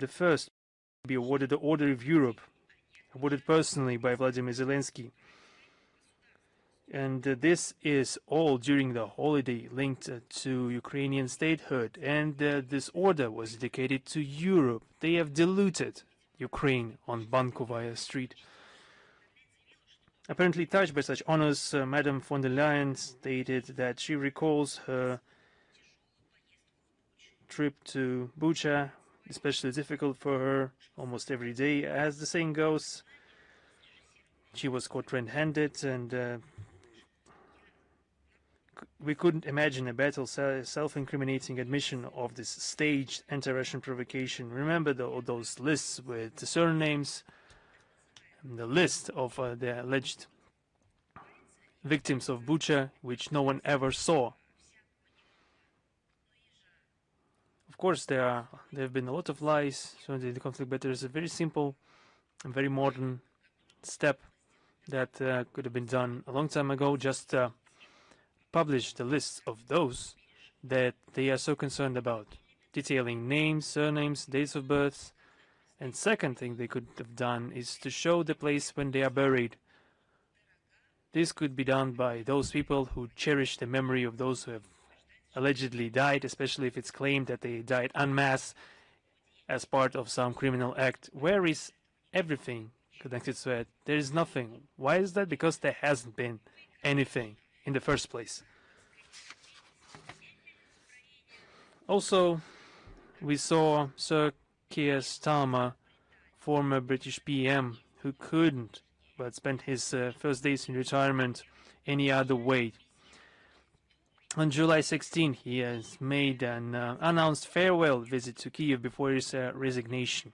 the first to be awarded the Order of Europe, awarded personally by Vladimir Zelensky. And this is all during the holiday linked to Ukrainian statehood. And this order was dedicated to Europe. They have diluted Ukraine on Bankovaya Street. Apparently touched by such honors, Madame von der Leyen stated that she recalls her trip to Bucha, especially difficult for her almost every day. As the saying goes, she was caught red-handed, and we couldn't imagine a better self-incriminating admission of this staged anti-Russian provocation. Remember those lists with the surnames, and the list of the alleged victims of Bucha, which no one ever saw. Of course, there have been a lot of lies surrounding the conflict, but there is a very simple and very modern step that could have been done a long time ago. Just publish the lists of those that they are so concerned about, detailing names, surnames, dates of birth. And second thing they could have done is to show the place when they are buried. This could be done by those people who cherish the memory of those who have allegedly died, especially if it's claimed that they died en masse as part of some criminal act. Where is everything connected to it? There is nothing. Why is that? Because there hasn't been anything in the first place. Also, we saw Sir Keir Starmer, former British PM, who couldn't but spent his first days in retirement any other way. On July 16, he has made an announced farewell visit to Kiev before his resignation.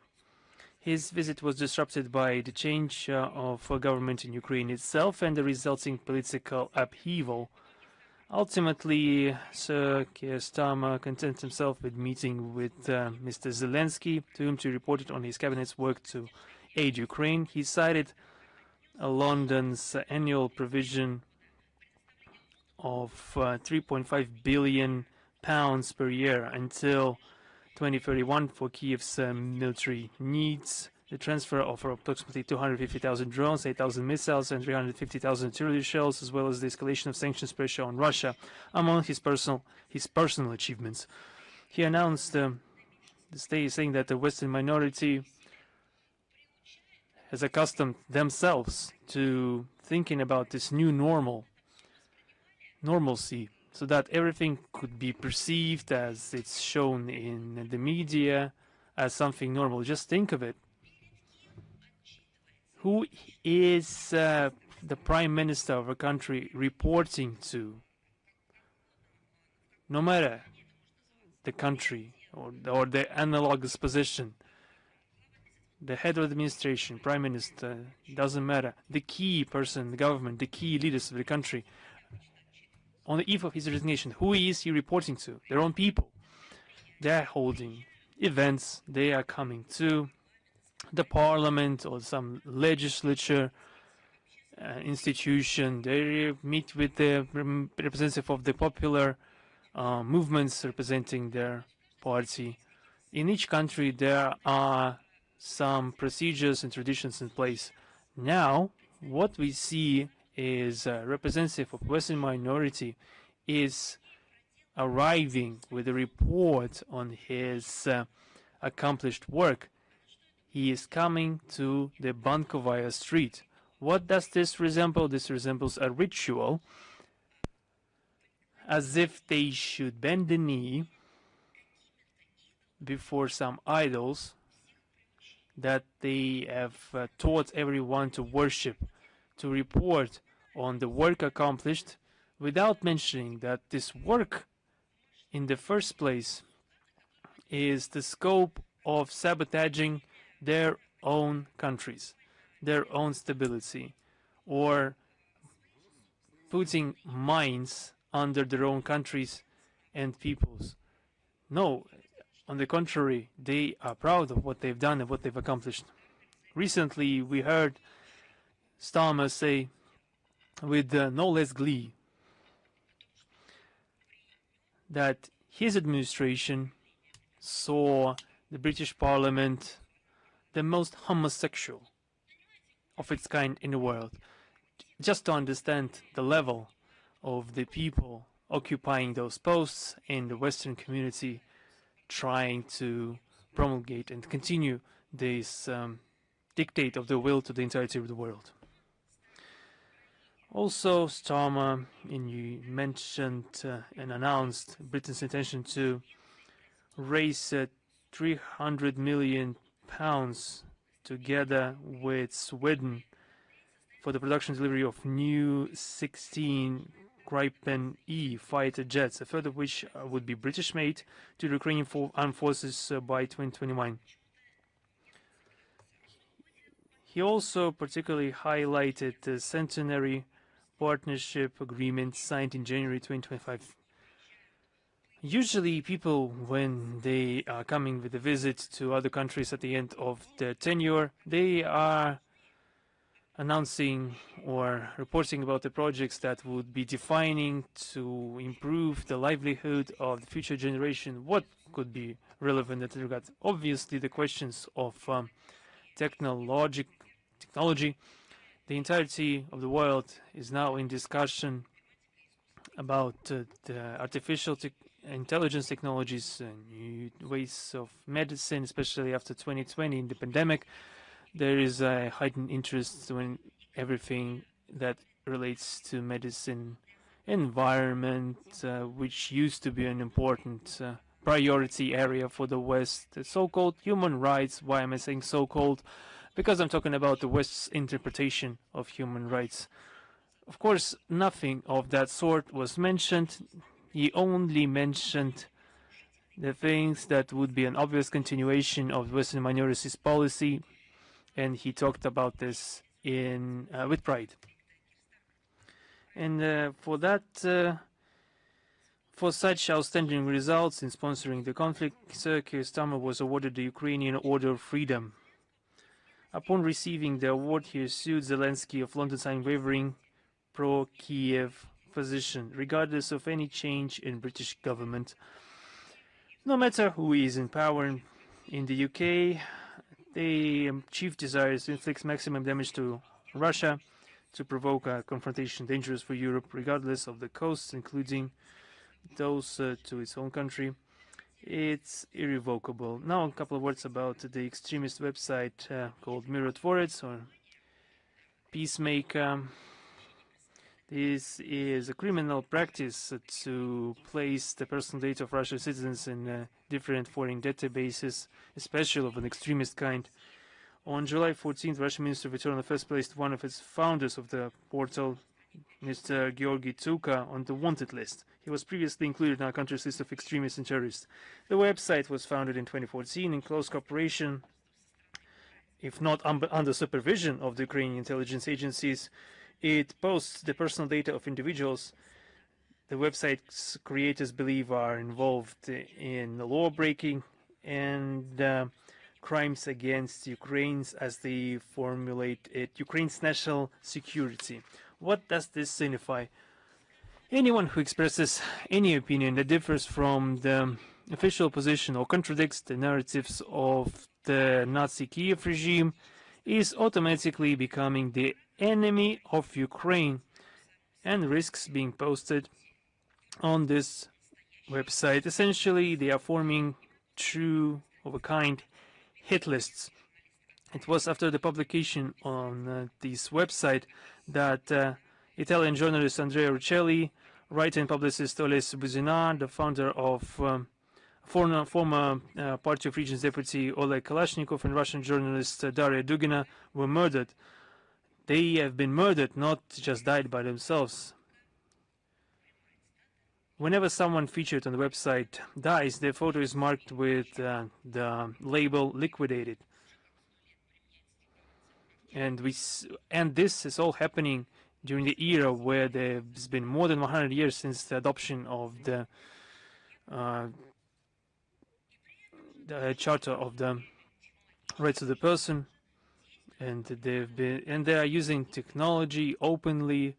His visit was disrupted by the change of government in Ukraine itself and the resulting political upheaval. Ultimately, Sir Keir Starmer contented himself with meeting with Mr. Zelensky, to whom he reported on his cabinet's work to aid Ukraine. He cited London's annual provision of £3.5 billion per year until 2031 for Kiev's military needs, the transfer of approximately 250,000 drones, 8,000 missiles, and 350,000 artillery shells, as well as the escalation of sanctions pressure on Russia, among his personal achievements. He announced this day, saying that the Western minority has accustomed themselves to thinking about this new normalcy, so that everything could be perceived as it's shown in the media as something normal. Just think of it. Who is the prime minister of a country reporting to? No matter the country or the analogous position, the head of the administration, prime minister, doesn't matter. The key person in the government, the key leaders of the country, on the eve of his resignation, who is he reporting to? Their own people. They're holding events, they are coming to the parliament or some legislature institution. They meet with the representative of the popular movements representing their party. In each country there are some procedures and traditions in place. Now what we see is a representative of Western minority is arriving with a report on his accomplished work. He is coming to the Bankovaya Street. What does this resemble? This resembles a ritual, as if they should bend the knee before some idols that they have taught everyone to worship, to report on the work accomplished, without mentioning that this work in the first place is the scope of sabotaging their own countries, their own stability, or putting mines under their own countries and peoples. No, on the contrary, they are proud of what they've done and what they've accomplished. Recently we heard Starmer say with no less glee that his administration saw the British Parliament, the most homosexual of its kind in the world, just to understand the level of the people occupying those posts in the Western community, trying to promulgate and continue this dictate of the will to the entirety of the world. Also, Starmer, you mentioned and announced Britain's intention to raise £300 million together with Sweden for the production and delivery of new 16 Gripen E fighter jets, a third of which would be British-made, to the Ukrainian armed forces by 2021. He also particularly highlighted the centenary partnership agreement signed in January 2025. Usually people, when they are coming with a visit to other countries at the end of their tenure, they are announcing or reporting about the projects that would be defining to improve the livelihood of the future generation. What could be relevant in that regard? Obviously, the questions of technology. The entirety of the world is now in discussion about the artificial intelligence technologies and new ways of medicine, especially after 2020 in the pandemic. There is a heightened interest in everything that relates to medicine, environment, which used to be an important priority area for the West, the so-called human rights. Why am I saying so-called? Because I'm talking about the West's interpretation of human rights. Of course, nothing of that sort was mentioned. He only mentioned the things that would be an obvious continuation of Western minorities policy, and he talked about this with pride. And for such outstanding results in sponsoring the conflict, Sir Keir Starmer was awarded the Ukrainian Order of Freedom. Upon receiving the award, he assured Zelensky of London's unwavering pro-Kiev position, regardless of any change in British government. No matter who is in power in the UK, the chief desire is to inflict maximum damage to Russia, to provoke a confrontation dangerous for Europe, regardless of the costs, including those to its own country. It's irrevocable. Now a couple of words about the extremist website called Mirotvorets, or Peacemaker. This is a criminal practice to place the personal data of Russian citizens in different foreign databases, especially of an extremist kind. On July 14th, Russian Minister of Internal Affairs placed one of its founders of the portal, Mr. Georgy Tsuka, on the wanted list. He was previously included in our country's list of extremists and terrorists. The website was founded in 2014 in close cooperation, if not under supervision, of the Ukrainian intelligence agencies. It posts the personal data of individuals the website's creators believe are involved in law breaking and crimes against Ukraine's, as they formulate it, Ukraine's national security. What does this signify? Anyone who expresses any opinion that differs from the official position or contradicts the narratives of the Nazi Kiev regime is automatically becoming the enemy of Ukraine and risks being posted on this website. Essentially, they are forming true of a kind hit lists. It was after the publication on this website that Italian journalist Andrea Ruccelli, writer and publicist Oles Buzina, the founder of former Party of Regions deputy Oleg Kalashnikov, and Russian journalist Daria Dugina were murdered. They have been murdered, not just died by themselves. Whenever someone featured on the website dies, their photo is marked with the label liquidated. And this is all happening during the era where there's been more than 100 years since the adoption of the Charter of the Rights of the Person, and they are using technology openly,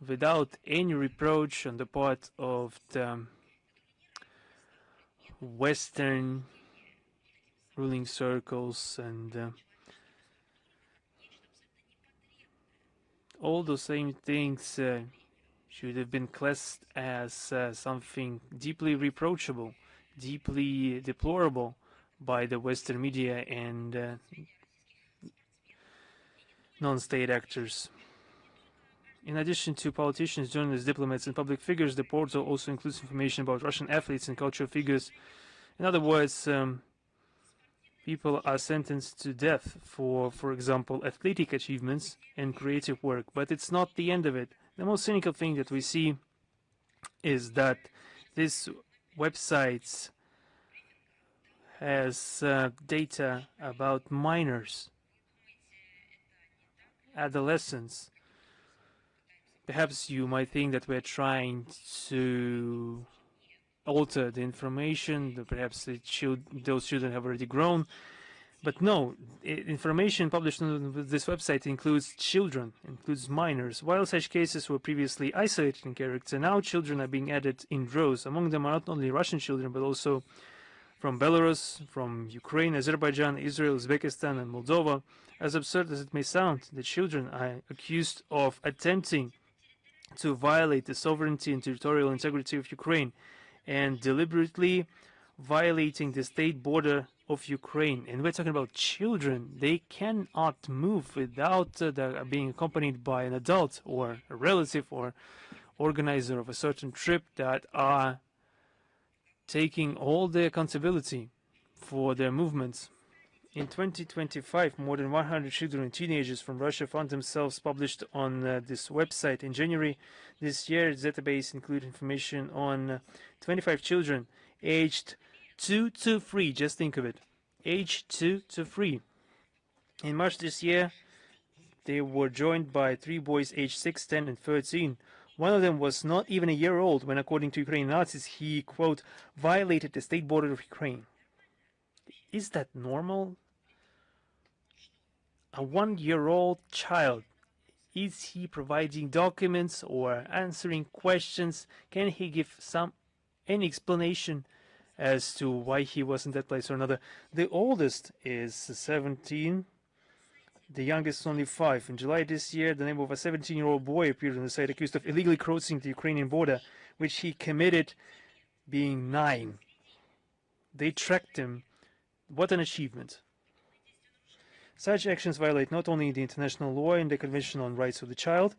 without any reproach on the part of the Western ruling circles, and all those same things should have been classed as something deeply reproachable, deeply deplorable by the Western media and non-state actors. In addition to politicians, journalists, diplomats, and public figures, the portal also includes information about Russian athletes and cultural figures. In other words, people are sentenced to death for example, athletic achievements and creative work. But it's not the end of it. The most cynical thing that we see is that this website has data about minors, adolescents. Perhaps you might think that we're trying to alter the information, that perhaps those children have already grown. But no, information published on this website includes children, includes minors. While such cases were previously isolated in character, now children are being added in droves. Among them are not only Russian children, but also from Belarus, from Ukraine, Azerbaijan, Israel, Uzbekistan, and Moldova. As absurd as it may sound, the children are accused of attempting to violate the sovereignty and territorial integrity of Ukraine and deliberately violating the state border of Ukraine. And we're talking about children. They cannot move without being accompanied by an adult or a relative or organizer of a certain trip that are taking all the accountability for their movements. In 2025, more than 100 children and teenagers from Russia found themselves published on this website. In January this year, its database included information on 25 children aged 2 to 3. Just think of it, aged 2 to 3. In March this year, they were joined by 3 boys aged 6, 10, and 13. One of them was not even a year old when, according to Ukrainian Nazis, he, quote, violated the state border of Ukraine. Is that normal? A 1-year-old child, is he providing documents or answering questions? Can he give any explanation as to why he was in that place or another? The oldest is 17, the youngest is only 5. In July this year, the name of a 17-year-old boy appeared on the site accused of illegally crossing the Ukrainian border, which he committed being 9. They tracked him. What an achievement. Such actions violate not only the international law and the Convention on Rights of the Child,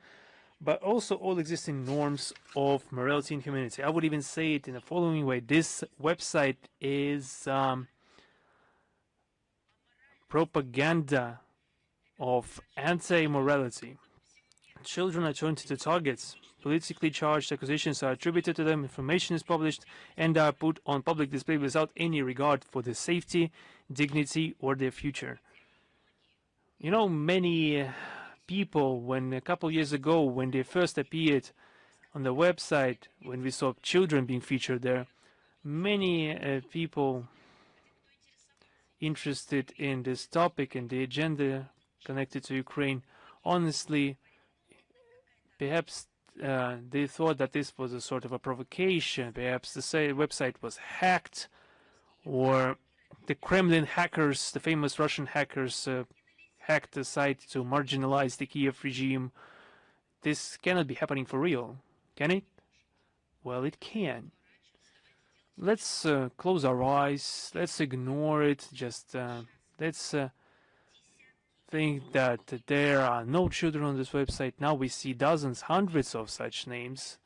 but also all existing norms of morality and humanity. I would even say it in the following way. This website is propaganda of anti-morality. Children are turned into targets. Politically charged accusations are attributed to them, information is published, and are put on public display without any regard for their safety, dignity, or their future. You know, many people, when a couple years ago, when they first appeared on the website, when we saw children being featured there, many people interested in this topic and the agenda connected to Ukraine, honestly, perhaps they thought that this was a sort of a provocation. Perhaps the website was hacked, or the Kremlin hackers, the famous Russian hackers, hacked the site to marginalize the Kiev regime. This cannot be happening for real, can it? Well, it can. Let's close our eyes. Let's ignore it. Just let's think that there are no children on this website. Now we see dozens, hundreds of such names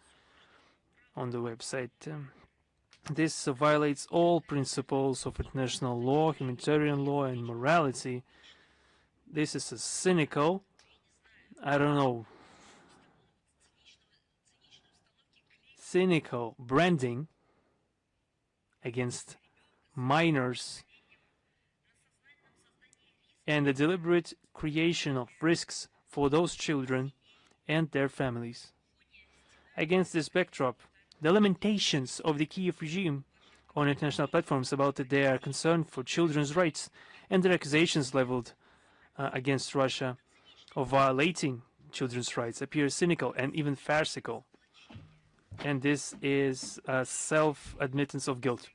on the website. This violates all principles of international law, humanitarian law, and morality. This is a cynical, I don't know, cynical branding against minors and the deliberate creation of risks for those children and their families. Against this backdrop, the lamentations of the Kiev regime on international platforms about their concern for children's rights and their accusations leveled against Russia of violating children's rights appear cynical and even farcical. And this is a self-admittance of guilt.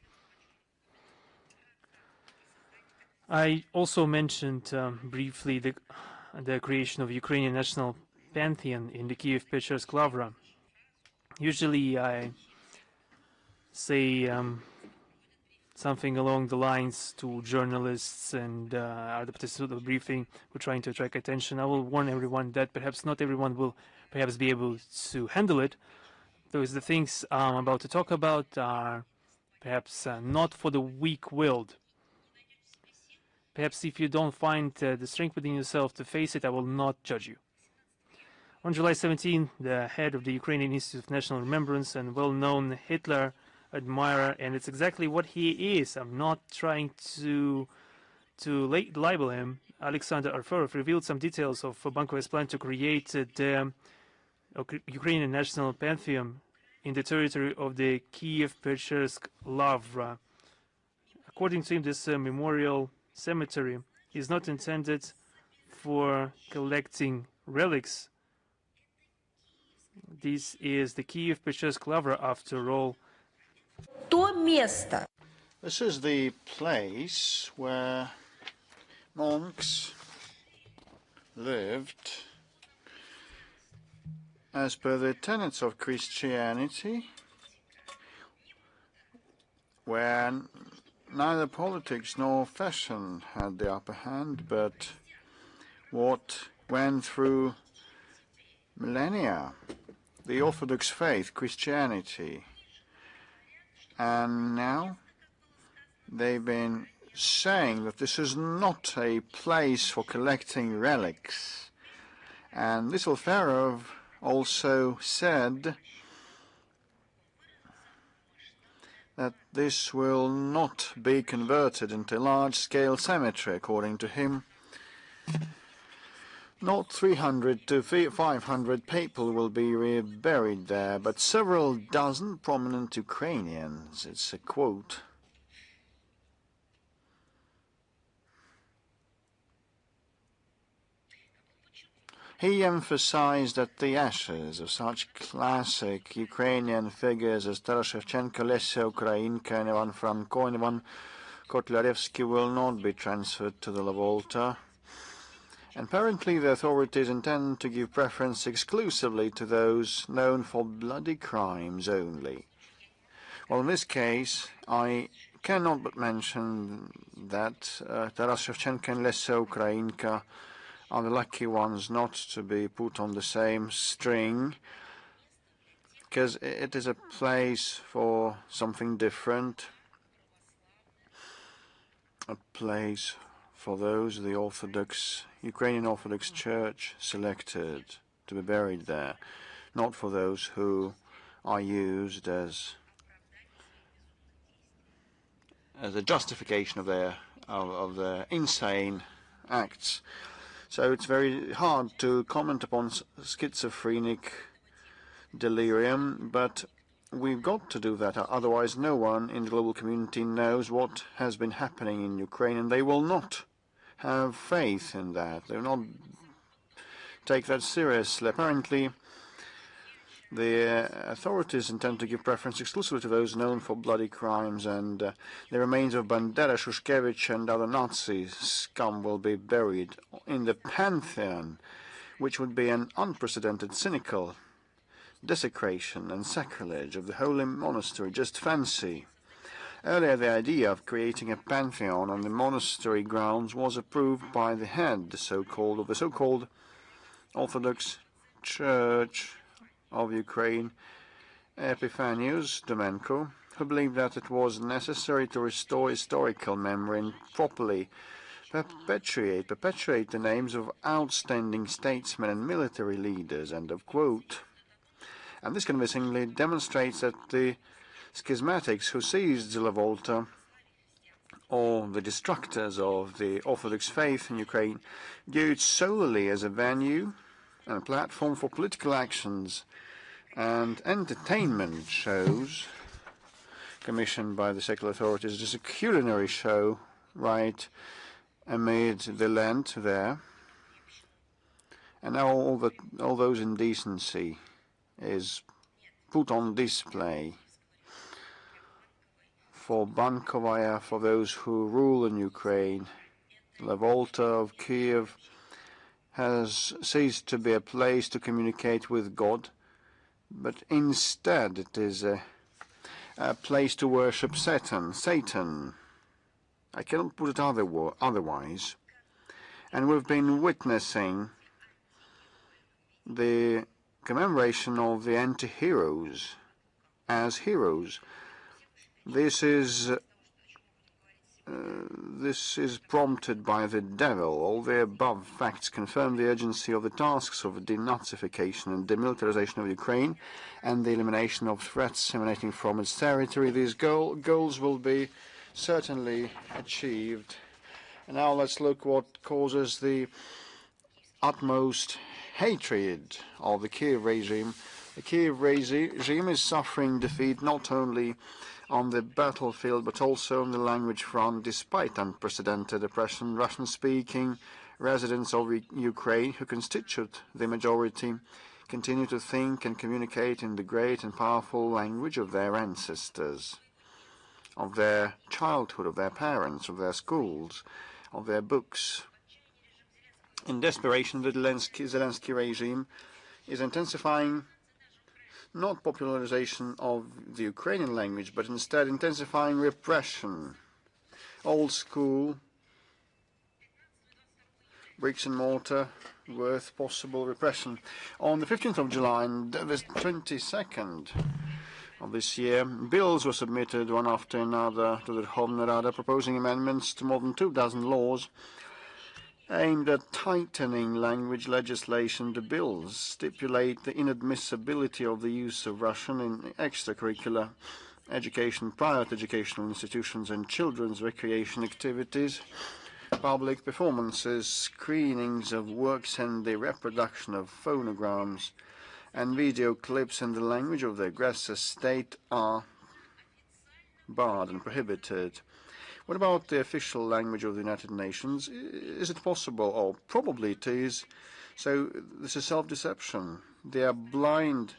I also mentioned briefly the creation of Ukrainian national pantheon in the Kiev-Pечерsk Lavra. Usually I say something along the lines to journalists and other participants of the briefing who are trying to attract attention. I will warn everyone that perhaps not everyone will perhaps be able to handle it, because the things I'm about to talk about are perhaps not for the weak-willed. Perhaps if you don't find the strength within yourself to face it, I will not judge you. On July 17, the head of the Ukrainian Institute of National Remembrance and well-known Hitler admirer, and it's exactly what he is. I'm not trying to libel him. Alexander Arfurov revealed some details of Bankovy's plan to create the Ukrainian national pantheon in the territory of the Kiev-Pечерsk Lavra. According to him, this memorial cemetery is not intended for collecting relics. This is the Kiev-Pечерsk Lavra, after all. This is the place where monks lived as per the tenets of Christianity, where neither politics nor fashion had the upper hand, but what went through millennia, the Orthodox faith, Christianity. And now they've been saying that this is not a place for collecting relics. And this Alferov also said that this will not be converted into a large-scale cemetery, according to him. Not 300 to 500 people will be buried there, but several dozen prominent Ukrainians. It's a quote. He emphasized that the ashes of such classic Ukrainian figures as Taras Shevchenko, Lesia Ukrainka, and Ivan Franko and Ivan Kotlarevsky will not be transferred to the Volta. And apparently the authorities intend to give preference exclusively to those known for bloody crimes only. Well, in this case, I cannot but mention that Taras Shevchenko and Lesia Ukrainka are the lucky ones not to be put on the same string, because it is a place for something different, a place for those the Ukrainian Orthodox Church selected to be buried there, not for those who are used as a justification of their insane acts. So it's very hard to comment upon schizophrenic delirium, but we've got to do that, otherwise no one in the global community knows what has been happening in Ukraine, and they will not have faith in that. They will not take that seriously. Apparently, the authorities intend to give preference exclusively to those known for bloody crimes, and the remains of Bandera, Shushkevich, and other Nazi scum will be buried in the pantheon, which would be an unprecedented, cynical desecration and sacrilege of the holy monastery. Just fancy. Earlier, the idea of creating a pantheon on the monastery grounds was approved by the head of the so-called Orthodox Church of Ukraine, Epiphanius Domenko, who believed that it was necessary to restore historical memory and properly perpetuate the names of outstanding statesmen and military leaders, end of quote. And this convincingly demonstrates that the schismatics who seized the Volta, or the destructors of the Orthodox faith in Ukraine, view it solely as a venue and a platform for political actions and entertainment shows commissioned by the secular authorities. It is a culinary show right amid the Lent there, and now all those indecency is put on display for Bankovaya, for those who rule in Ukraine, The Volta of Kiev has ceased to be a place to communicate with God, but instead it is a place to worship Satan. I cannot put it otherwise. And we've been witnessing the commemoration of the anti-heroes as heroes. This is prompted by the devil. All the above facts confirm the urgency of the tasks of denazification and demilitarization of Ukraine and the elimination of threats emanating from its territory. These goals will be certainly achieved. And now let's look what causes the utmost hatred of the Kiev regime. The Kiev regime is suffering defeat not only on the battlefield but also on the language front, despite unprecedented oppression. Russian-speaking residents of Ukraine, who constitute the majority, continue to think and communicate in the great and powerful language of their ancestors, of their childhood, of their parents, of their schools, of their books. In desperation, the Zelensky regime is intensifying not popularization of the Ukrainian language, but instead intensifying repression. Old school, bricks and mortar, worth possible repression. On the 15th of July and the 22nd of this year, bills were submitted one after another to the Verkhovna Rada, proposing amendments to more than 2 dozen laws aimed at tightening language legislation. The bills stipulate the inadmissibility of the use of Russian in extracurricular education, private educational institutions and children's recreation activities, public performances, screenings of works and the reproduction of phonograms and video clips in the language of the aggressor state are barred and prohibited. What about the official language of the United Nations? Is it possible? Oh, probably it is. So this is self-deception. They are blind-ended.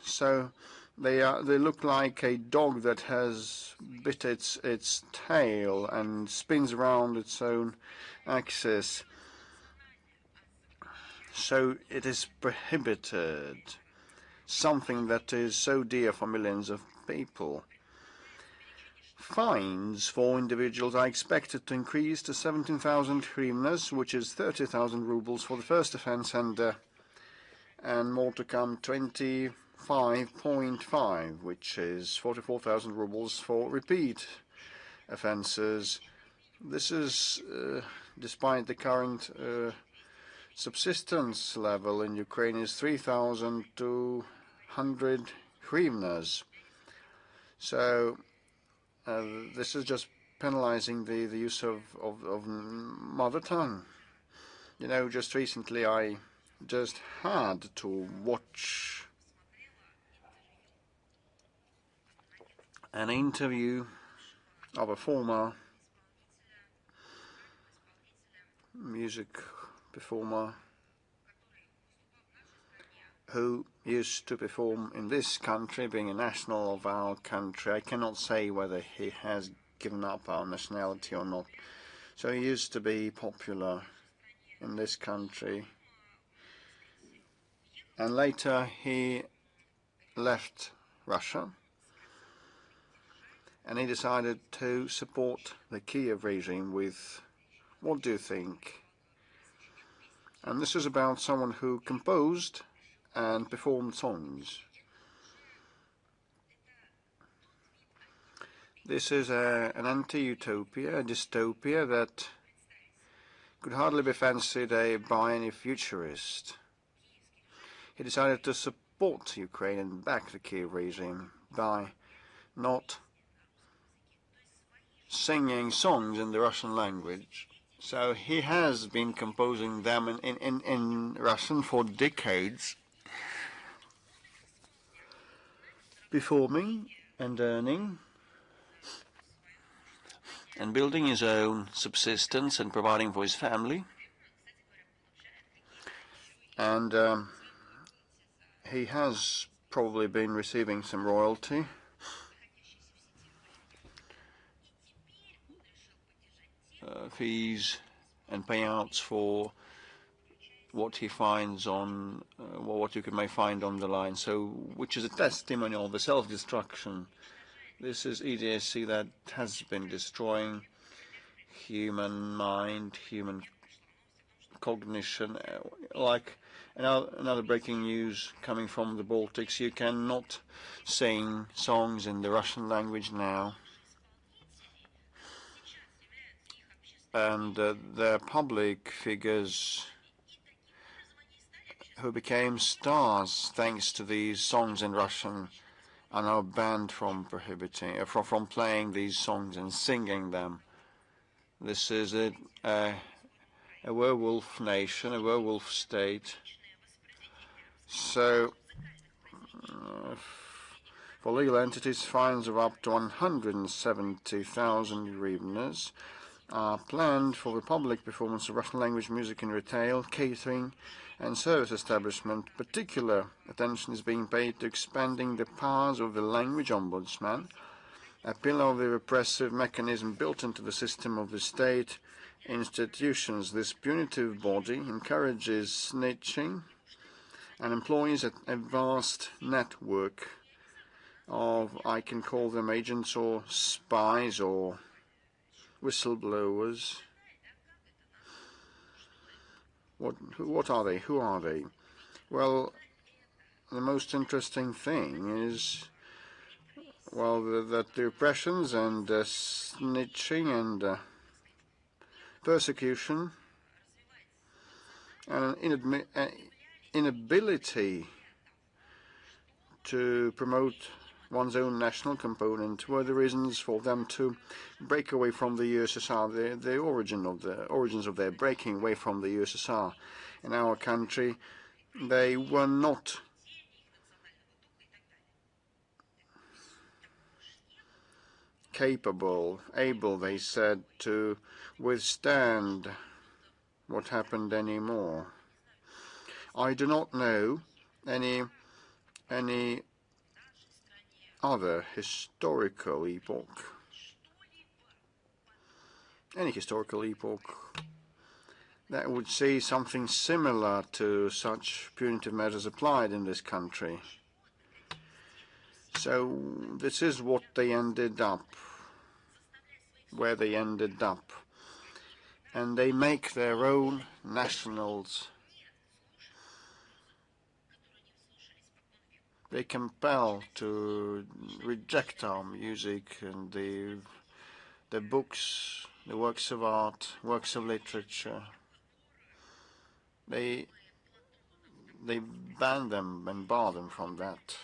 So they look like a dog that has bit its tail and spins around its own axis. So it is prohibited. Something that is so dear for millions of people. Fines for individuals are expected to increase to 17,000 hryvnias, which is 30,000 rubles for the first offence, and more to come, 25.5, which is 44,000 rubles for repeat offences. This is despite the current subsistence level in Ukraine is 3,200 hryvnias. So this is just penalizing the use of mother tongue. You know, just recently I just had to watch an interview of a former music performer who used to perform in this country, being a national of our country. I cannot say whether he has given up our nationality or not. So he used to be popular in this country. And later he left Russia and he decided to support the Kiev regime with, what do you think? And this is about someone who composed and performed songs. This is an anti-utopia, a dystopia that could hardly be fancied by any futurist. He decided to support Ukraine and back the Kiev regime by not singing songs in the Russian language. So he has been composing them in Russian for decades, performing and earning and building his own subsistence and providing for his family. And he has probably been receiving some royalty. fees and payouts for what he finds on what you may find on the line. So, which is a testimony of the self-destruction. This is EDSC that has been destroying human mind, human cognition. Like another breaking news coming from the Baltics, you cannot sing songs in the Russian language now. And the public figures who became stars thanks to these songs in Russian are now banned from from playing these songs and singing them. This is a werewolf nation, a werewolf state. So, for legal entities, fines of up to 170,000 hryvnias are planned for the public performance of Russian language music in retail, catering and service establishment. Particular attention is being paid to expanding the powers of the language ombudsman, a pillar of the repressive mechanism built into the system of the state institutions. This punitive body encourages snitching and employs a vast network of, I can call them agents or spies or whistleblowers. What are they? Who are they? Well, the most interesting thing is, well, that the repressions and snitching and persecution and an inability to promote one's own national component were the reasons for them to break away from the USSR. The origins of their breaking away from the USSR in our country, they were not able, they said, to withstand what happened anymore. I do not know any other historical epoch, that would see something similar to such punitive measures applied in this country. So this is what they ended up, where they ended up. And they make their own nationals. They compel to reject our music and the books, the works of art, works of literature. They ban them and bar them from that.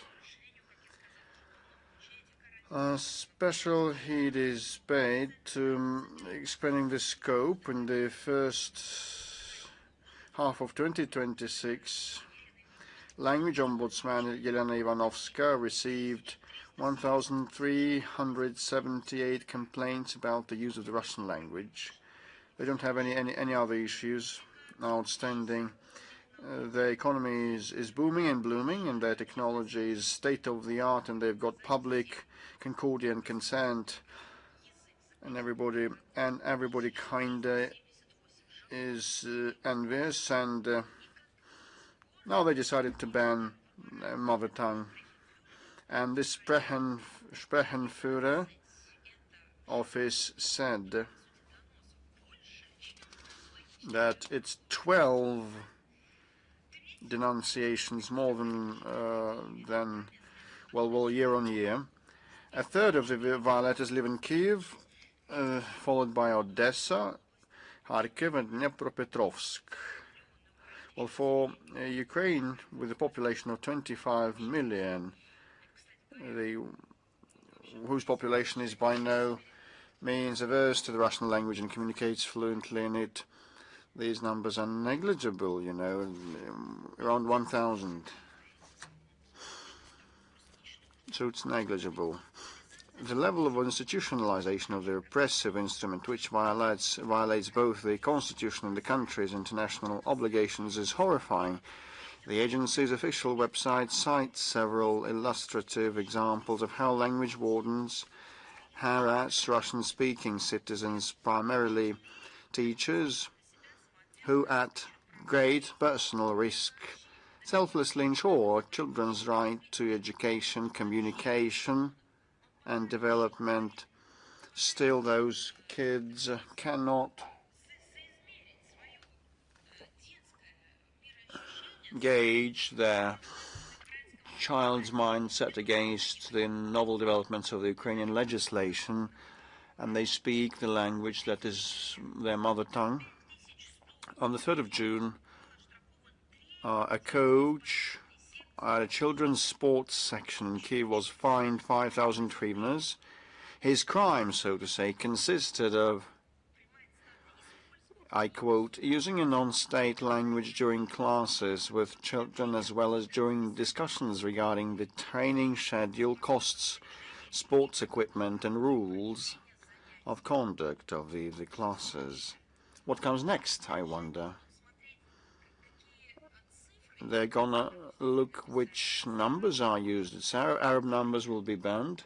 Special heed is paid to expanding the scope. In the first half of 2026, Language Ombudsman Yelena Ivanovska received 1,378 complaints about the use of the Russian language. They don't have any other issues outstanding. Their economy is booming and blooming, and their technology is state-of-the-art, and they've got public concordia and consent, and everybody kinda is envious, and now they decided to ban mother tongue. And this Sprechenführer office said that it's 12 denunciations more than year on year. A third of the violators live in Kiev, followed by Odessa, Kharkiv, and Dnipropetrovsk. Well, for Ukraine, with a population of 25 million, whose population is by no means averse to the Russian language and communicates fluently in it, these numbers are negligible, you know, around 1,000. So it's negligible. The level of institutionalization of the repressive instrument, which violates both the constitution and the country's international obligations, is horrifying. The agency's official website cites several illustrative examples of how language wardens harass Russian-speaking citizens, primarily teachers, who at great personal risk selflessly ensure children's right to education, communication and development. Still, those kids cannot gauge their child's mindset against the novel developments of the Ukrainian legislation, and they speak the language that is their mother tongue. On the 3rd of June, a coach at a children's sports section in Kiev was fined 5,000 hryvnias. His crime, so to say, consisted of, I quote, using a non-state language during classes with children as well as during discussions regarding the training schedule, costs, sports equipment and rules of conduct of the classes. What comes next, I wonder? They're gonna look which numbers are used. It's Arab numbers will be banned.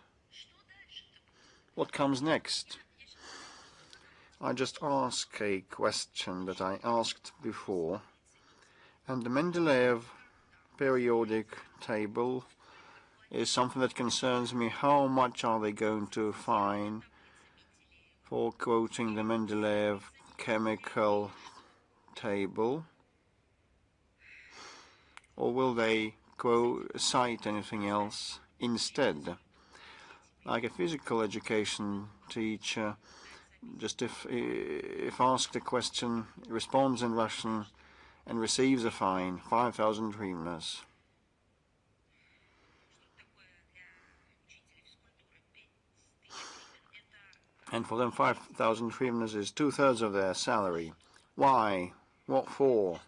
What comes next? I just ask a question that I asked before, and the Mendeleev periodic table is something that concerns me. How much are they going to fine for quoting the Mendeleev chemical table? Or will they cite anything else instead? Like a physical education teacher, just if asked a question, responds in Russian and receives a fine, 5,000 hryvnias. And for them, 5,000 hryvnias is 2/3 of their salary. Why? What for?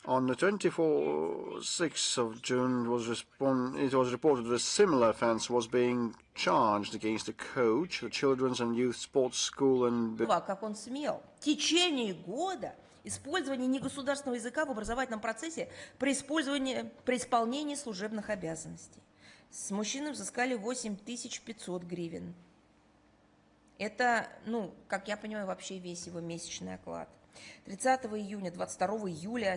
On the 6th of June, it was reported that a similar offence was being charged against a coach, the children's and youth sports school in. Как он смел в течение года использование негосударственного языка в образовательном процессе при исполнении служебных обязанностей. С мужчины взыскали 8500 гривен. Это, как я понимаю, вообще весь его месячный оклад. 30 июня, 22 июля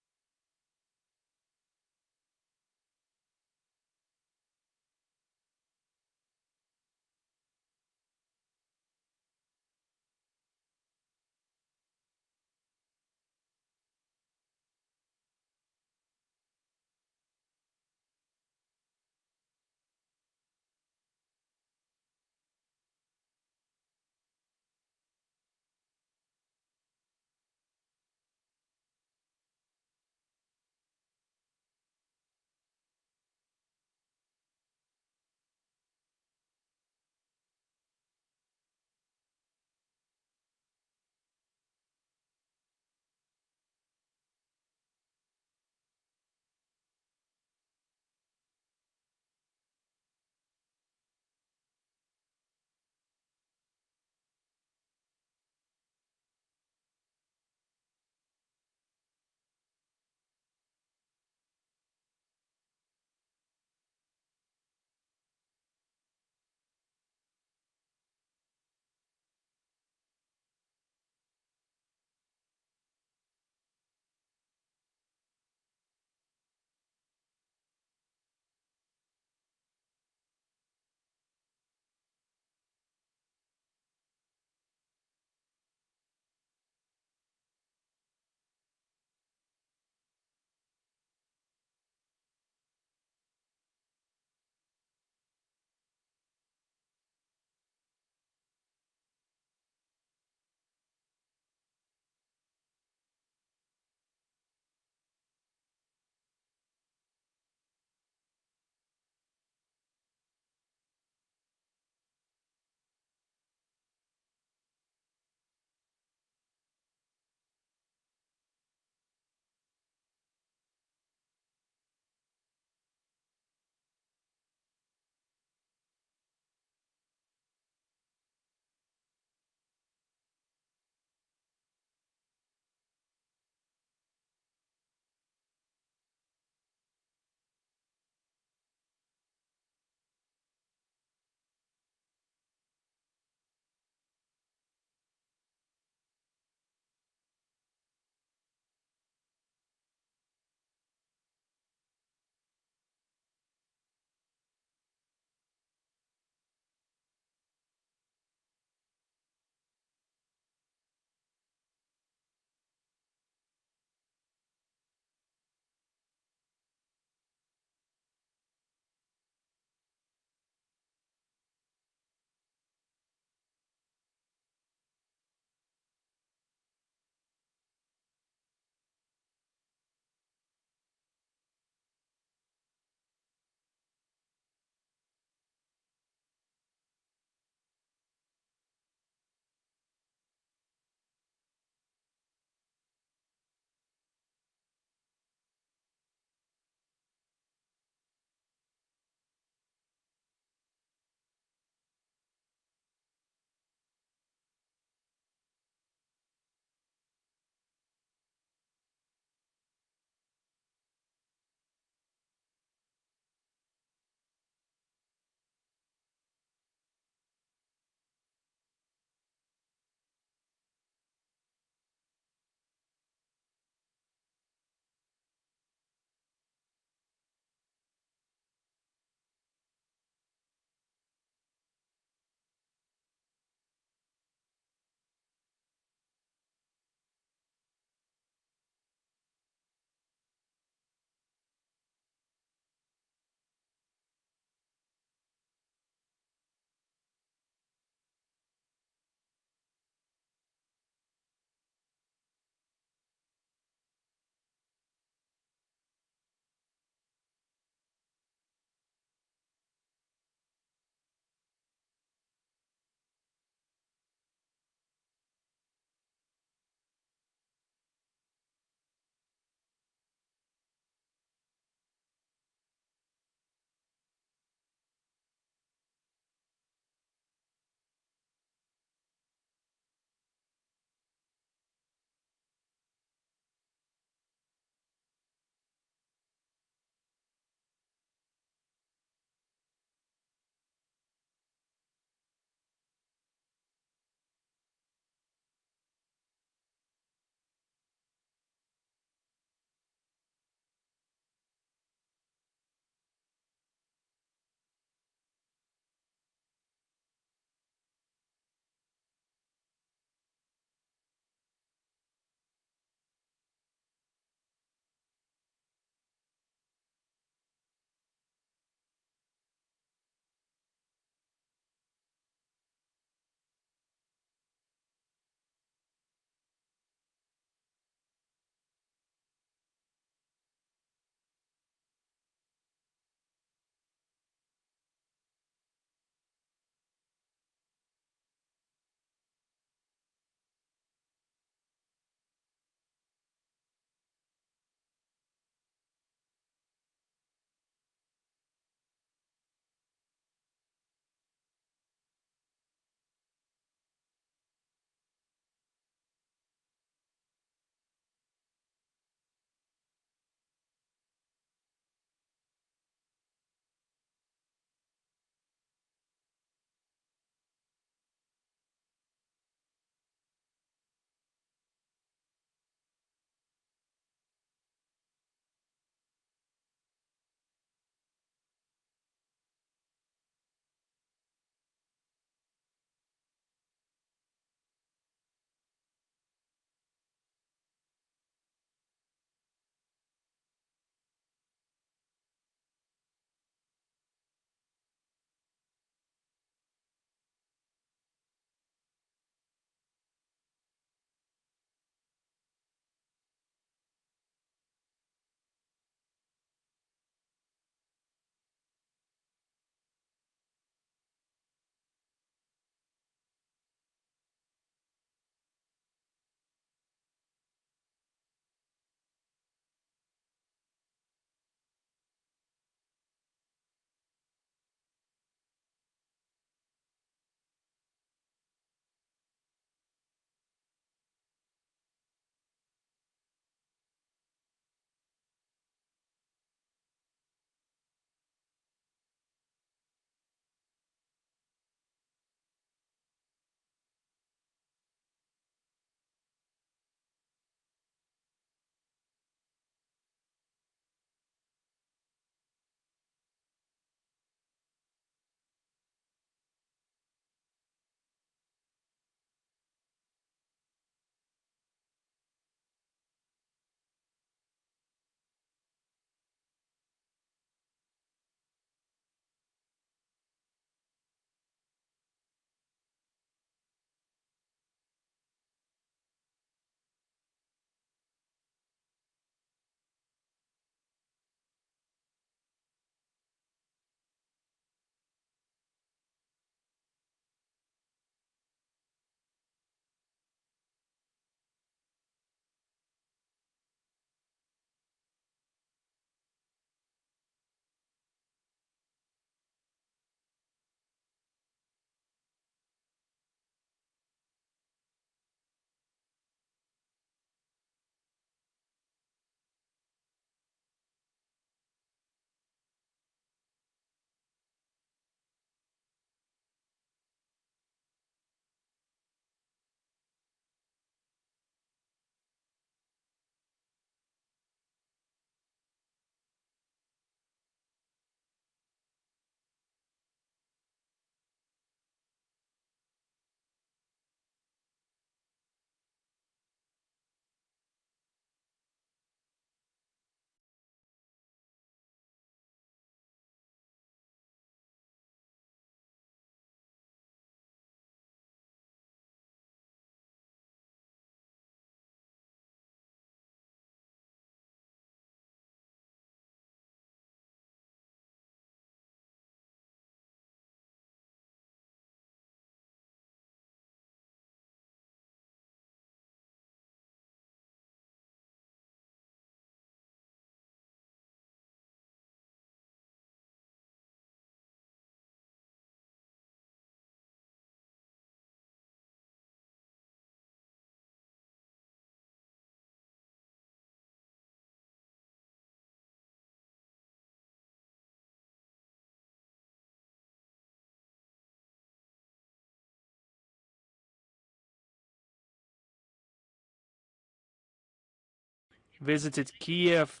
visited Kiev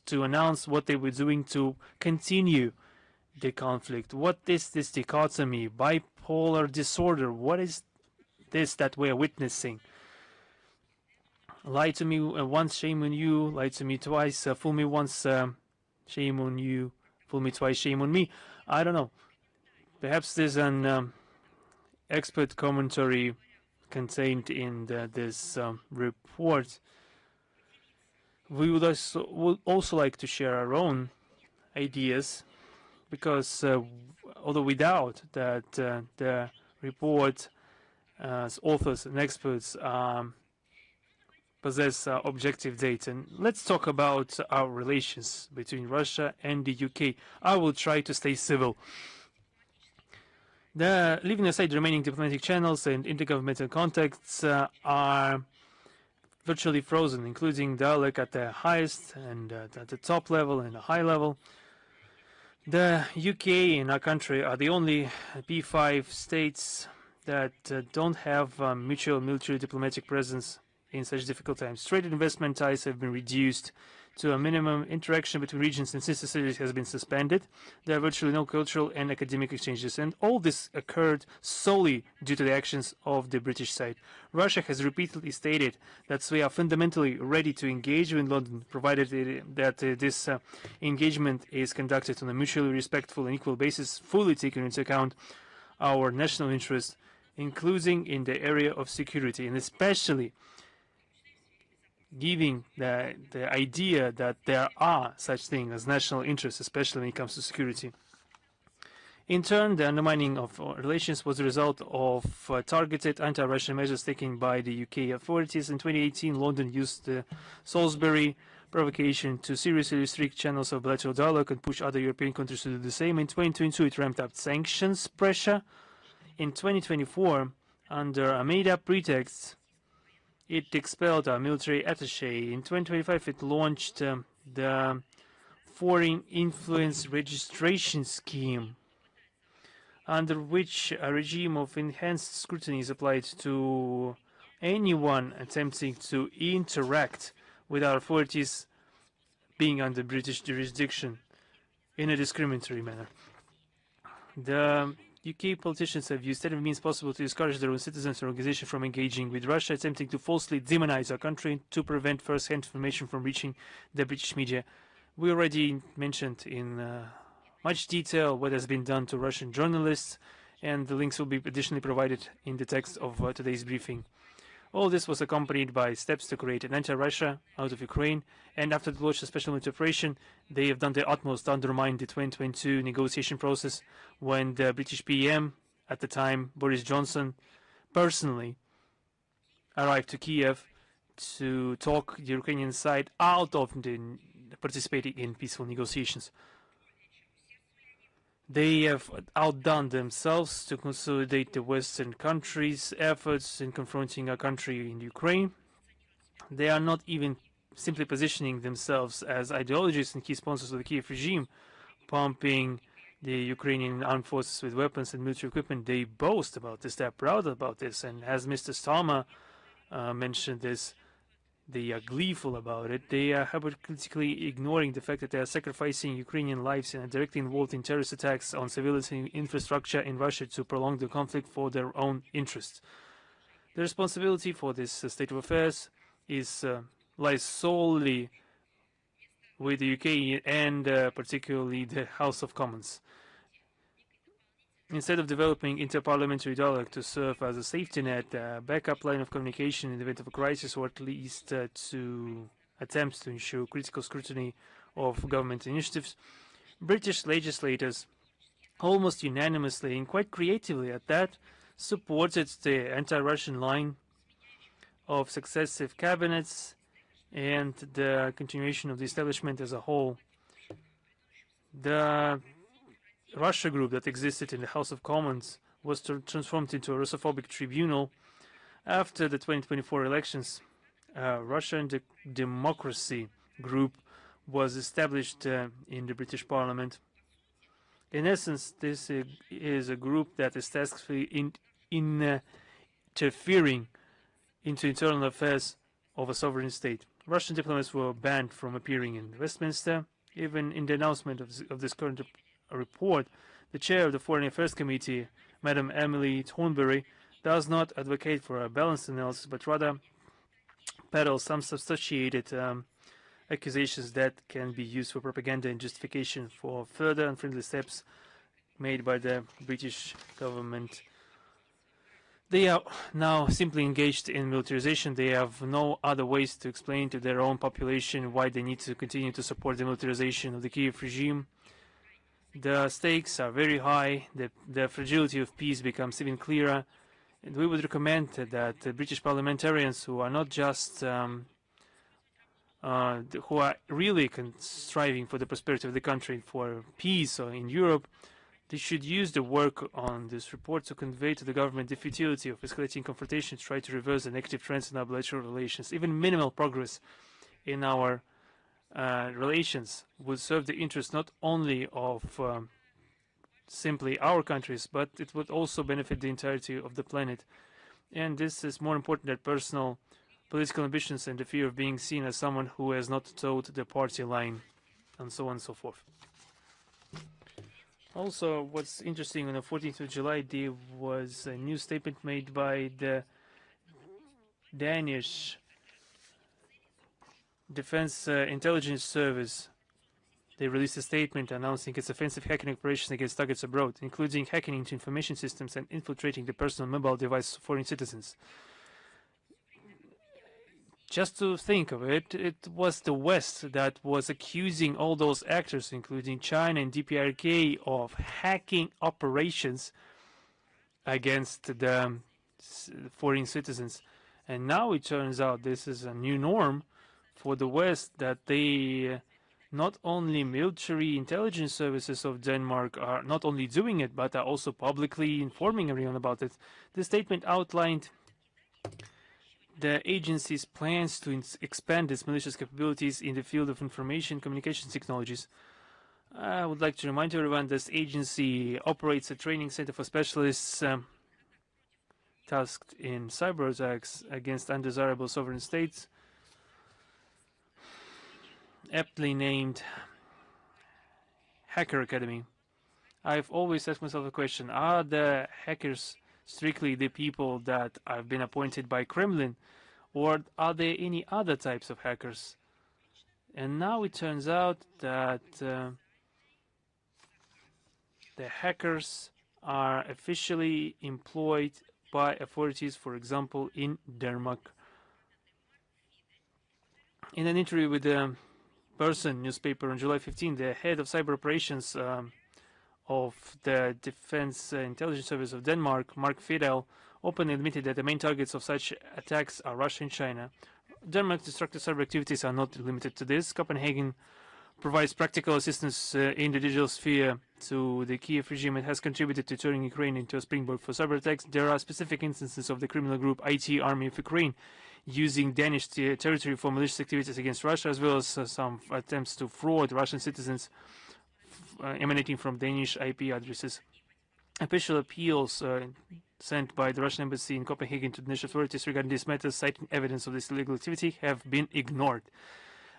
to announce what they were doing to continue the conflict. What is this dichotomy, bipolar disorder? What is this that we are witnessing? Lie to me once, shame on you. Lie to me twice, fool me once, shame on you. Fool me twice, shame on me. I don't know. Perhaps there's an expert commentary contained in this report. We would also like to share our own ideas, because although we doubt that the report authors and experts possess objective data. And let's talk about our relations between Russia and the UK. I will try to stay civil. Leaving aside the remaining diplomatic channels and intergovernmental contacts are virtually frozen, including dialogue at the highest and at the top level and the high level. The UK and our country are the only P5 states that don't have mutual military diplomatic presence in such difficult times. Trade and investment ties have been reduced to a minimum. Interaction between regions and sister cities has been suspended. There are virtually no cultural and academic exchanges, and all this occurred solely due to the actions of the British side. Russia has repeatedly stated that we are fundamentally ready to engage with London, provided that this engagement is conducted on a mutually respectful and equal basis, fully taking into account our national interests, including in the area of security, and especially giving the idea that there are such things as national interests, especially when it comes to security. In turn, the undermining of relations was the result of targeted anti-Russian measures taken by the UK authorities. In 2018, London used the Salisbury provocation to seriously restrict channels of bilateral dialogue and push other European countries to do the same. In 2022, it ramped up sanctions pressure. In 2024, under a made-up pretext, it expelled our military attaché. In 2025, it launched the Foreign Influence Registration Scheme, under which a regime of enhanced scrutiny is applied to anyone attempting to interact with our authorities being under British jurisdiction in a discriminatory manner. The UK politicians have used every means possible to discourage their own citizens and organizations from engaging with Russia, attempting to falsely demonize our country to prevent first-hand information from reaching the British media. We already mentioned in much detail what has been done to Russian journalists, and the links will be additionally provided in the text of today's briefing. All this was accompanied by steps to create an anti-Russia out of Ukraine, and after the launch of the special military operation, they have done their utmost to undermine the 2022 negotiation process, when the British PM, at the time, Boris Johnson, personally arrived to Kiev to talk the Ukrainian side out of participating in peaceful negotiations. They have outdone themselves to consolidate the Western countries' efforts in confronting our country in Ukraine. They are not even simply positioning themselves as ideologists and key sponsors of the Kiev regime, pumping the Ukrainian armed forces with weapons and military equipment. They boast about this, they're proud about this, and as Mr. Starmer mentioned this, they are gleeful about it. They are hypocritically ignoring the fact that they are sacrificing Ukrainian lives and are directly involved in terrorist attacks on civilian infrastructure in Russia to prolong the conflict for their own interests. The responsibility for this state of affairs lies solely with the UK and particularly the House of Commons. Instead of developing interparliamentary dialogue to serve as a safety net, a backup line of communication in the event of a crisis, or at least to attempts to ensure critical scrutiny of government initiatives, British legislators almost unanimously and quite creatively at that supported the anti-Russian line of successive cabinets and the continuation of the establishment as a whole. The Russia group that existed in the House of Commons was transformed into a Russophobic tribunal after the 2024 elections. Russian Democracy group was established in the British Parliament. In essence, this is a group that is tasked in interfering into internal affairs of a sovereign state. Russian diplomats were banned from appearing in Westminster. Even in the announcement of this current report, the chair of the Foreign Affairs Committee, Madam Emily Thornberry, does not advocate for a balanced analysis, but rather peddles some substantiated accusations that can be used for propaganda and justification for further unfriendly steps made by the British government. They are now simply engaged in militarization. They have no other ways to explain to their own population why they need to continue to support the militarization of the Kiev regime. The stakes are very high. The fragility of peace becomes even clearer. And we would recommend that the British parliamentarians, who are not just who are really striving for the prosperity of the country and for peace in Europe, they should use the work on this report to convey to the government the futility of escalating confrontation to try to reverse the negative trends in our bilateral relations. Even minimal progress in our relations would serve the interest not only of simply our countries, but it would also benefit the entirety of the planet. And this is more important than personal political ambitions and the fear of being seen as someone who has not toed the party line, and so on and so forth. Also, what's interesting, on the 14th of July, there was a new statement made by the Danish Defense Intelligence Service. They released a statement announcing its offensive hacking operations against targets abroad, including hacking into information systems and infiltrating the personal mobile devices of foreign citizens. Just to think of it, it was the West that was accusing all those actors, including China and DPRK, of hacking operations against the foreign citizens. And now it turns out this is a new norm for the West, that they not only military intelligence services of Denmark are not only doing it, but are also publicly informing everyone about it. The statement outlined the agency's plans to expand its malicious capabilities in the field of information communications technologies. I would like to remind everyone this agency operates a training center for specialists tasked in cyber attacks against undesirable sovereign states, aptly named Hacker Academy. I've always asked myself a question: are the hackers strictly the people that have been appointed by Kremlin, or are there any other types of hackers? And now it turns out that the hackers are officially employed by authorities, for example, in Denmark. In an interview with the Person newspaper on July 15, the head of cyber operations of the Defense Intelligence Service of Denmark, Mark Fidel, openly admitted that the main targets of such attacks are Russia and China. Denmark's destructive cyber activities are not limited to this. Copenhagen provides practical assistance in the digital sphere to the Kiev regime. It has contributed to turning Ukraine into a springboard for cyber attacks. There are specific instances of the criminal group IT Army of Ukraine using Danish territory for malicious activities against Russia, as well as some attempts to fraud Russian citizens emanating from Danish IP addresses. Official appeals sent by the Russian embassy in Copenhagen to the Danish authorities regarding these matters, citing evidence of this illegal activity, have been ignored.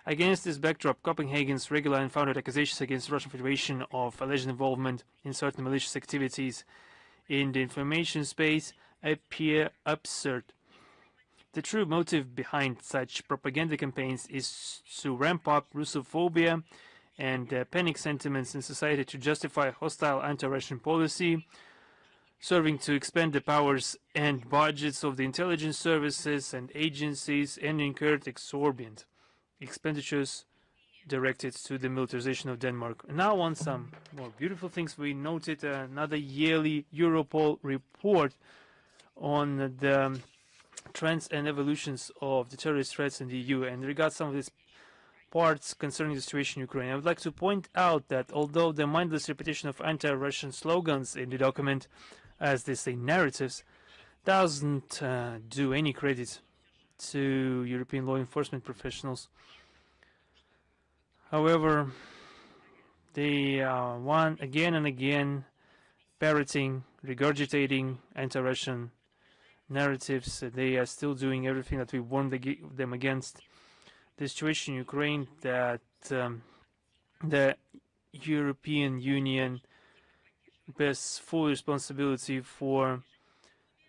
Against this backdrop, Copenhagen's regular and founded accusations against the Russian Federation of alleged involvement in certain malicious activities in the information space appear absurd. The true motive behind such propaganda campaigns is to ramp up Russophobia and panic sentiments in society to justify hostile anti-Russian policy, serving to expand the powers and budgets of the intelligence services and agencies, and incurred exorbitant expenditures directed to the militarization of Denmark. Now on some more beautiful things, we noted another yearly Europol report on the trends and evolutions of the terrorist threats in the EU, and regards some of these parts concerning the situation in Ukraine. I would like to point out that although the mindless repetition of anti-Russian slogans in the document, as they say, narratives, doesn't do any credit to European law enforcement professionals. However, they are again and again parroting, regurgitating anti-Russian narratives. They are still doing everything that we warned them against. the situation in Ukraine that the European Union bears full responsibility for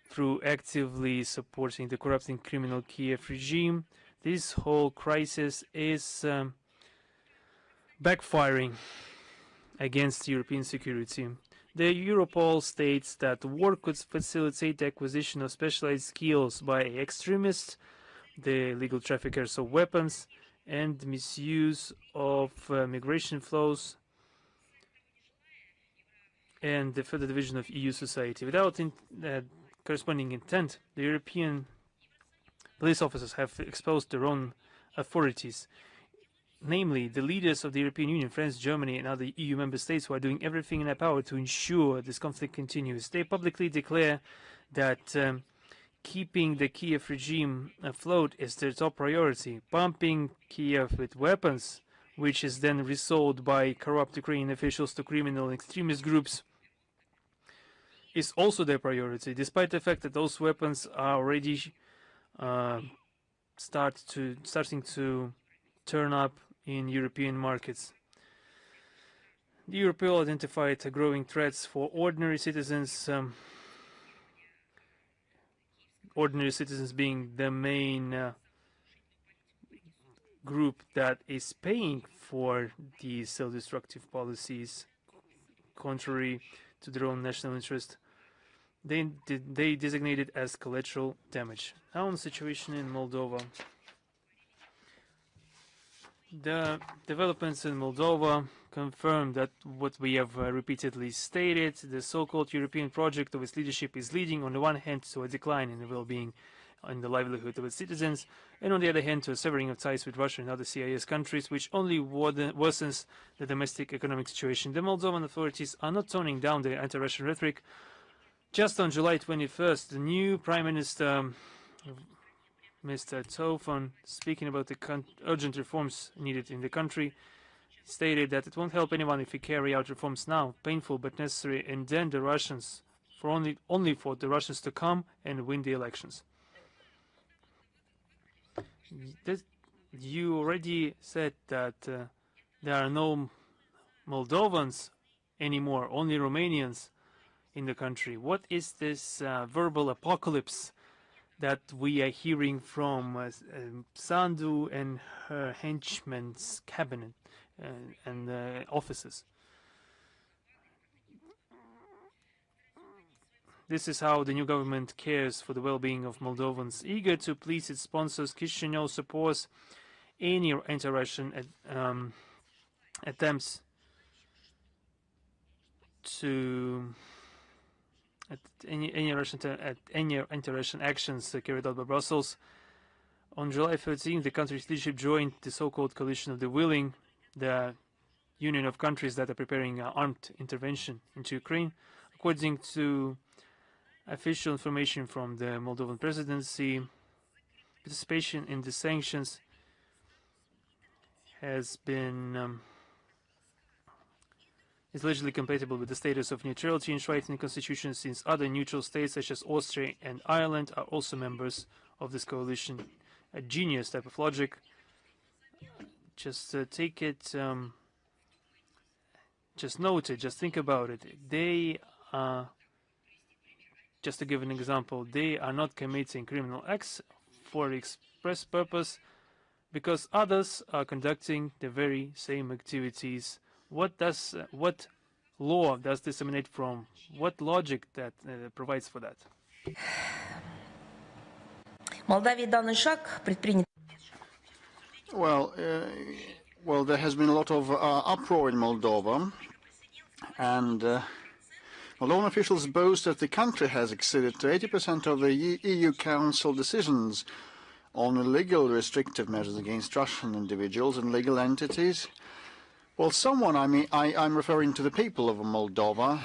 through actively supporting the corrupt and criminal Kiev regime. This whole crisis is backfiring against European security. The Europol states that war could facilitate the acquisition of specialized skills by extremists, the illegal traffickers of weapons, and misuse of migration flows, and the further division of EU society. Without corresponding intent, the European police officers have exposed their own authorities, namely the leaders of the European Union, France, Germany, and other EU member states, who are doing everything in their power to ensure this conflict continues. They publicly declare that keeping the Kiev regime afloat is their top priority. Pumping Kiev with weapons, which is then resold by corrupt Ukrainian officials to criminal and extremist groups, is also their priority, despite the fact that those weapons are already starting to turn up in European markets. The Europol identified growing threats for ordinary citizens, being the main group that is paying for these self-destructive policies, contrary to their own national interest. They designated as collateral damage. Now on the situation in Moldova. The developments in Moldova confirm that what we have repeatedly stated: the so-called European project of its leadership is leading on the one hand to a decline in the well-being and the livelihood of its citizens, and on the other hand to a severing of ties with Russia and other CIS countries, which only worsens the domestic economic situation. The Moldovan authorities are not toning down their anti-Russian rhetoric. Just on July 21st, the new Prime Minister, Mr. Tofan, speaking about the urgent reforms needed in the country, stated that it won't help anyone if we carry out reforms now, painful but necessary, and then the Russians, only for the Russians to come and win the elections. You already said that there are no Moldovans anymore, only Romanians in the country. What is this verbal apocalypse that we are hearing from Sandu and her henchmen's cabinet and offices? This is how the new government cares for the well-being of Moldovans. Eager to please its sponsors, Chisinau supports any anti-Russian attempts to any anti-Russian actions carried out by Brussels. On July 13th, the country's leadership joined the so-called coalition of the willing, the union of countries that are preparing armed intervention into Ukraine. According to official information from the Moldovan presidency, participation in the sanctions has been is legally compatible with the status of neutrality enshrined in the constitution, since other neutral states such as Austria and Ireland are also members of this coalition. A genius type of logic. Just take it, just note it, just think about it. They are, just to give an example, they are not committing criminal acts for express purpose because others are conducting the very same activities. What law does this emanate from? What logic that provides for that? Молдавии данный шаг предпринят. Well, there has been a lot of uproar in Moldova, and Moldovan officials boast that the country has acceded to 80% of the EU Council decisions on illegal restrictive measures against Russian individuals and legal entities. Well, I'm referring to the people of Moldova,